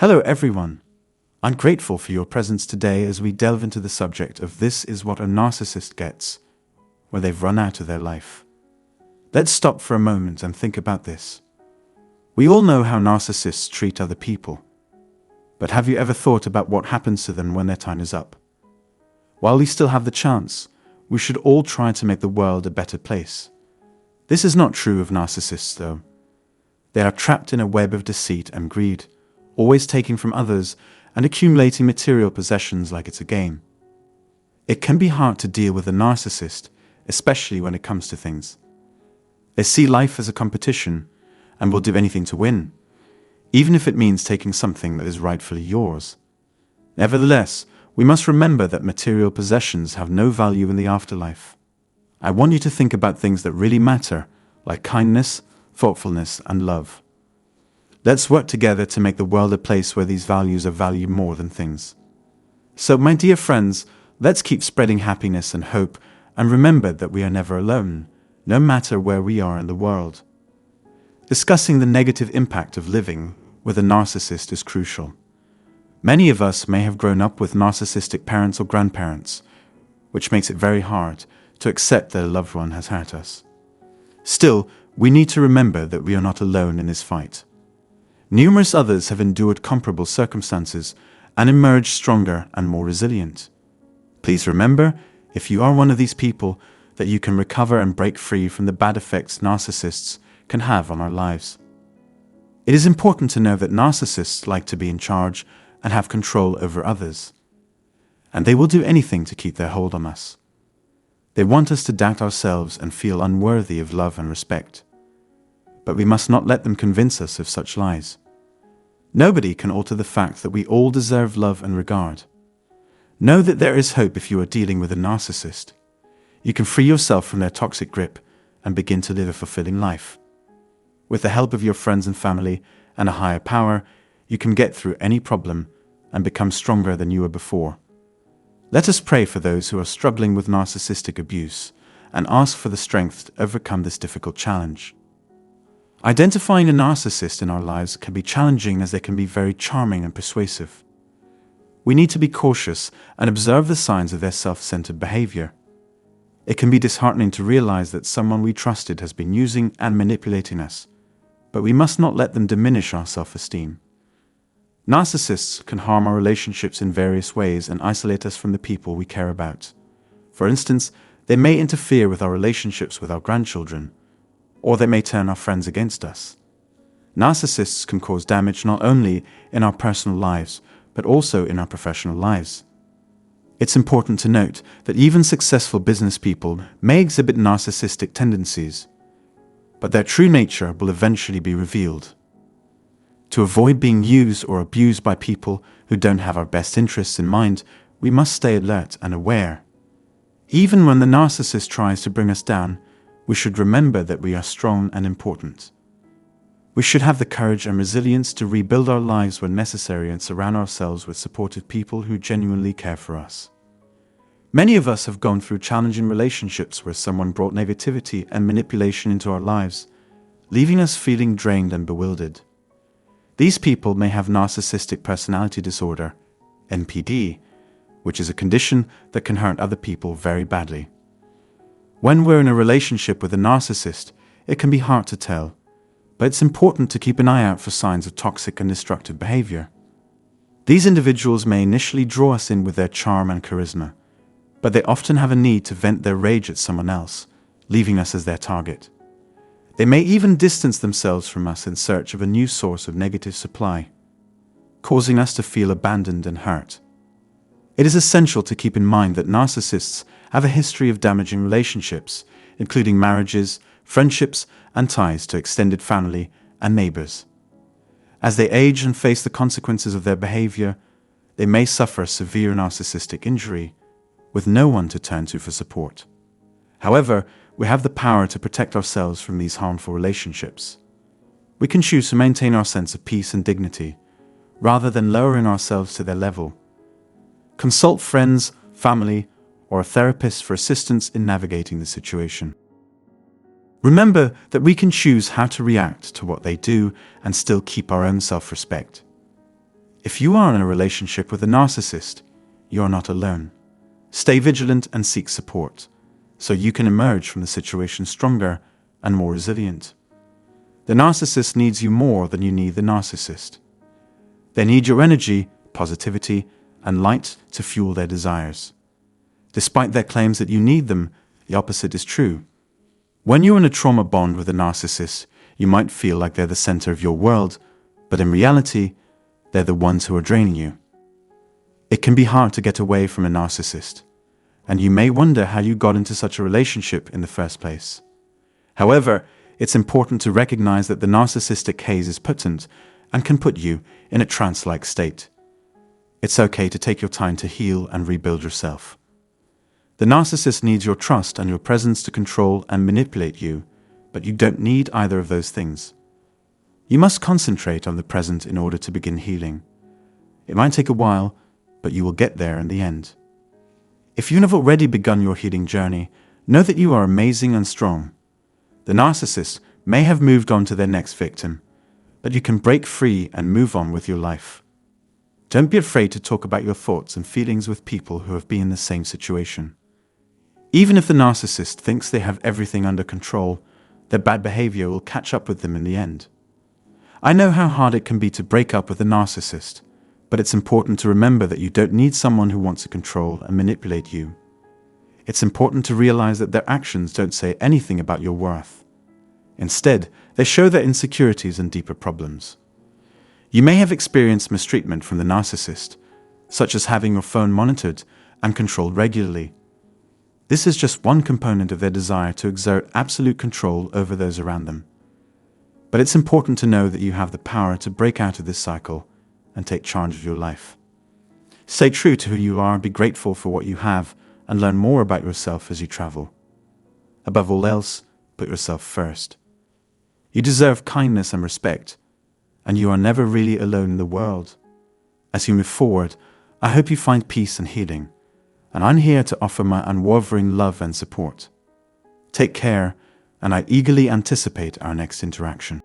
Hello everyone. I'm grateful for your presence today as we delve into the subject of this is what a narcissist gets when they've run out of their life. Let's stop for a moment and think about this. We all know how narcissists treat other people. But have you ever thought about what happens to them when their time is up? While we still have the chance, we should all try to make the world a better place. This is not true of narcissists, though. They are trapped in a web of deceit and greed, always taking from others and accumulating material possessions like it's a game. It can be hard to deal with a narcissist, especially when it comes to things. They see life as a competition and will do anything to win, even if it means taking something that is rightfully yours. Nevertheless, we must remember that material possessions have no value in the afterlife. I want you to think about things that really matter, like kindness, thoughtfulness, and love. Let's work together to make the world a place where these values are valued more than things. So, my dear friends, let's keep spreading happiness and hope, and remember that we are never alone, no matter where we are in the world. Discussing the negative impact of living with a narcissist is crucial. Many of us may have grown up with narcissistic parents or grandparents, which makes it very hard to accept that a loved one has hurt us. Still, we need to remember that we are not alone in this fight. Numerous others have endured comparable circumstances and emerged stronger and more resilient. Please remember, if you are one of these people, that you can recover and break free from the bad effects narcissists can have on our lives. It is important to know that narcissists like to be in charge and have control over others, and they will do anything to keep their hold on us. They want us to doubt ourselves and feel unworthy of love and respect. But we must not let them convince us of such lies. Nobody can alter the fact that we all deserve love and regard. Know that there is hope if you are dealing with a narcissist. You can free yourself from their toxic grip and begin to live a fulfilling life. With the help of your friends and family and a higher power, you can get through any problem and become stronger than you were before. Let us pray for those who are struggling with narcissistic abuse and ask for the strength to overcome this difficult challenge. Identifying a narcissist in our lives can be challenging as they can be very charming and persuasive. We need to be cautious and observe the signs of their self-centered behavior. It can be disheartening to realize that someone we trusted has been using and manipulating us, but we must not let them diminish our self-esteem. Narcissists can harm our relationships in various ways and isolate us from the people we care about. For instance, they may interfere with our relationships with our grandchildren, or they may turn our friends against us. Narcissists can cause damage not only in our personal lives, but also in our professional lives. It's important to note that even successful business people may exhibit narcissistic tendencies, but their true nature will eventually be revealed. To avoid being used or abused by people who don't have our best interests in mind, we must stay alert and aware. Even when the narcissist tries to bring us down, we should remember that we are strong and important. We should have the courage and resilience to rebuild our lives when necessary and surround ourselves with supportive people who genuinely care for us. Many of us have gone through challenging relationships where someone brought negativity and manipulation into our lives, leaving us feeling drained and bewildered. These people may have narcissistic personality disorder, NPD, which is a condition that can hurt other people very badly. When we're in a relationship with a narcissist, it can be hard to tell, but it's important to keep an eye out for signs of toxic and destructive behavior. These individuals may initially draw us in with their charm and charisma, but they often have a need to vent their rage at someone else, leaving us as their target. They may even distance themselves from us in search of a new source of negative supply, causing us to feel abandoned and hurt. It is essential to keep in mind that narcissists have a history of damaging relationships, including marriages, friendships, and ties to extended family and neighbors. As they age and face the consequences of their behavior, they may suffer severe narcissistic injury, with no one to turn to for support. However, we have the power to protect ourselves from these harmful relationships. We can choose to maintain our sense of peace and dignity, rather than lowering ourselves to their level. Consult friends, family, or a therapist for assistance in navigating the situation. Remember that we can choose how to react to what they do and still keep our own self-respect. If you are in a relationship with a narcissist, you are not alone. Stay vigilant and seek support, so you can emerge from the situation stronger and more resilient. The narcissist needs you more than you need the narcissist. They need your energy, positivity, and light to fuel their desires. Despite their claims that you need them, the opposite is true. When you're in a trauma bond with a narcissist, you might feel like they're the center of your world, but in reality, they're the ones who are draining you. It can be hard to get away from a narcissist, and you may wonder how you got into such a relationship in the first place. However, it's important to recognize that the narcissistic haze is potent and can put you in a trance-like state. It's okay to take your time to heal and rebuild yourself. The narcissist needs your trust and your presence to control and manipulate you, but you don't need either of those things. You must concentrate on the present in order to begin healing. It might take a while, but you will get there in the end. If you have already begun your healing journey, know that you are amazing and strong. The narcissist may have moved on to their next victim, but you can break free and move on with your life. Don't be afraid to talk about your thoughts and feelings with people who have been in the same situation. Even if the narcissist thinks they have everything under control, their bad behavior will catch up with them in the end. I know how hard it can be to break up with a narcissist, but it's important to remember that you don't need someone who wants to control and manipulate you. It's important to realize that their actions don't say anything about your worth. Instead, they show their insecurities and deeper problems. You may have experienced mistreatment from the narcissist, such as having your phone monitored and controlled regularly. This is just one component of their desire to exert absolute control over those around them. But it's important to know that you have the power to break out of this cycle and take charge of your life. Stay true to who you are and be grateful for what you have, and learn more about yourself as you travel. Above all else, put yourself first. You deserve kindness and respect, and you are never really alone in the world. As you move forward, I hope you find peace and healing, and I'm here to offer my unwavering love and support. Take care, and I eagerly anticipate our next interaction.